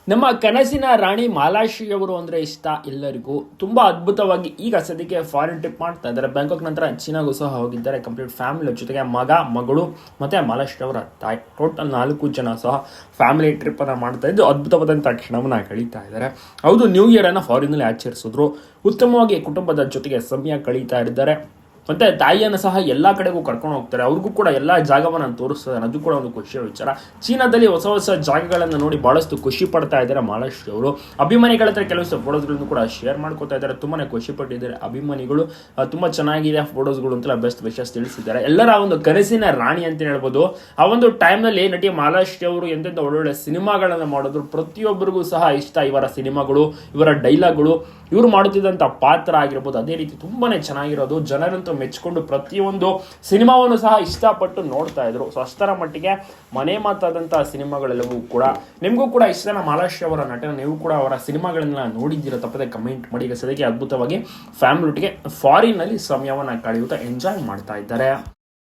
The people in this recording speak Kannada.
ನಮ್ಮ ಕನಸಿನ ರಾಣಿ ಮಾಲಾಶ್ರೀ ಅವರು ಅಂದ್ರೆ ಇಷ್ಟ ಎಲ್ಲರಿಗೂ. ತುಂಬಾ ಅದ್ಭುತವಾಗಿ ಈಗ ಸದ್ಯಕ್ಕೆ ಫಾರಿನ್ ಟ್ರಿಪ್ ಮಾಡ್ತಾ ಇದ್ದಾರೆ. ಬ್ಯಾಂಕಾಕ್ ನಂತರ ಚೀನಾಗೂ ಸಹ ಹೋಗಿದ್ದಾರೆ. ಕಂಪ್ಲೀಟ್ ಫ್ಯಾಮಿಲಿ ಜೊತೆಗೆ ಮಗ, ಮಗಳು ಮತ್ತೆ ಮಾಲಾಶ್ರೀ ಅವರ ತಾಯಿ, ಟೋಟಲ್ 4 ಜನ ಸಹ ಫ್ಯಾಮಿಲಿ ಟ್ರಿಪ್ ಅನ್ನ ಮಾಡ್ತಾ ಇದ್ದು ಅದ್ಭುತವಾದಂತಹ ಕ್ಷಣವನ್ನ ಕಳೀತಾ ಇದ್ದಾರೆ. ಹೌದು, ನ್ಯೂ ಇಯರ್ ಅನ್ನ ಫಾರಿನ್ ನಲ್ಲಿ ಆಚರಿಸಿದ್ರು. ಉತ್ತಮವಾಗಿ ಕುಟುಂಬದ ಜೊತೆಗೆ ಸಮಯ ಕಳೀತಾ ಇದ್ದಾರೆ. ಮತ್ತೆ ತಾಯಿಯನ್ನು ಸಹ ಎಲ್ಲಾ ಕಡೆಗೂ ಕರ್ಕೊಂಡು ಹೋಗ್ತಾರೆ. ಅವ್ರಿಗೂ ಕೂಡ ಎಲ್ಲಾ ಜಾಗವನ್ನ ತೋರಿಸ್ತಾರೆ. ಅದು ಕೂಡ ಒಂದು ಖುಷಿಯ ವಿಚಾರ. ಚೀನಾದಲ್ಲಿ ಹೊಸ ಹೊಸ ಜಾಗಗಳನ್ನು ನೋಡಿ ಬಹಳಷ್ಟು ಖುಷಿ ಪಡ್ತಾ ಇದ್ದಾರೆ ಮಾಲಾಶ್ರೀ ಅವರು. ಅಭಿಮಾನಿಗಳ ಹತ್ರ ಕೆಲವು ಫೋಟೋಸ್ಗಳನ್ನು ಕೂಡ ಶೇರ್ ಮಾಡ್ಕೋತಾ ಇದ್ದಾರೆ. ತುಂಬಾನೇ ಖುಷಿ ಪಟ್ಟಿದ್ದಾರೆ ಅಭಿಮಾನಿಗಳು. ತುಂಬಾ ಚೆನ್ನಾಗಿದೆ ಫೋಟೋಸ್ಗಳು ಅಂತ ಬೆಸ್ಟ್ ವಿಶಸ್ ತಿಳಿಸಿದ್ದಾರೆ. ಎಲ್ಲರ ಒಂದು ಕನಸಿನ ರಾಣಿ ಅಂತ ಹೇಳ್ಬೋದು. ಆ ಒಂದು ಟೈಮ್ ನಲ್ಲಿ ನಟಿ ಮಾಲಾಶ್ರೀ ಅವರು ಎಂತೆಂತ ಒಳ್ಳೊಳ್ಳೆ ಸಿನಿಮಾಗಳನ್ನ ಮಾಡಿದ್ರು. ಪ್ರತಿಯೊಬ್ಬರಿಗೂ ಸಹ ಇಷ್ಟ ಇವರ ಸಿನಿಮಾಗಳು, ಇವರ ಡೈಲಾಗ್ಗಳು, ಇವರು ಮಾಡುತ್ತಿದ್ದಂತ ಪಾತ್ರ ಆಗಿರ್ಬೋದು. ಅದೇ ರೀತಿ ತುಂಬಾನೇ ಚೆನ್ನಾಗಿರೋದು. ಜನರಂತೂ ಮೆಚ್ಚಿಕೊಂಡು ಪ್ರತಿಯೊಂದು ಸಿನಿಮಾವನ್ನು ಸಹ ಇಷ್ಟಪಟ್ಟು ನೋಡ್ತಾ ಇದ್ರು. ಸೊ ಅಷ್ಟರ ಮಟ್ಟಿಗೆ ಮನೆ ಮಾತಾದಂತಹ ಸಿನಿಮಾಗಳೆಲ್ಲವೂ ಕೂಡ ನಿಮಗೂ ಕೂಡ ಇಷ್ಟನ ಮಾಲಾಶ್ರೀ ಅವರ ನಟನ. ನೀವು ಕೂಡ ಅವರ ಸಿನಿಮಾಗಳನ್ನ ನೋಡಿದ್ದೀರಾ? ತಪ್ಪದೆ ಕಮೆಂಟ್ ಮಾಡಿ. ಈಗ ಸದ್ಯಕ್ಕೆ ಅದ್ಭುತವಾಗಿ ಫ್ಯಾಮಿಲಿ ಒಟ್ಟಿಗೆ ಫಾರಿನ್ ನಲ್ಲಿ ಸಮಯವನ್ನ ಕಳೆಯುತ್ತಾ ಎಂಜಾಯ್ ಮಾಡ್ತಾ ಇದ್ದಾರೆ.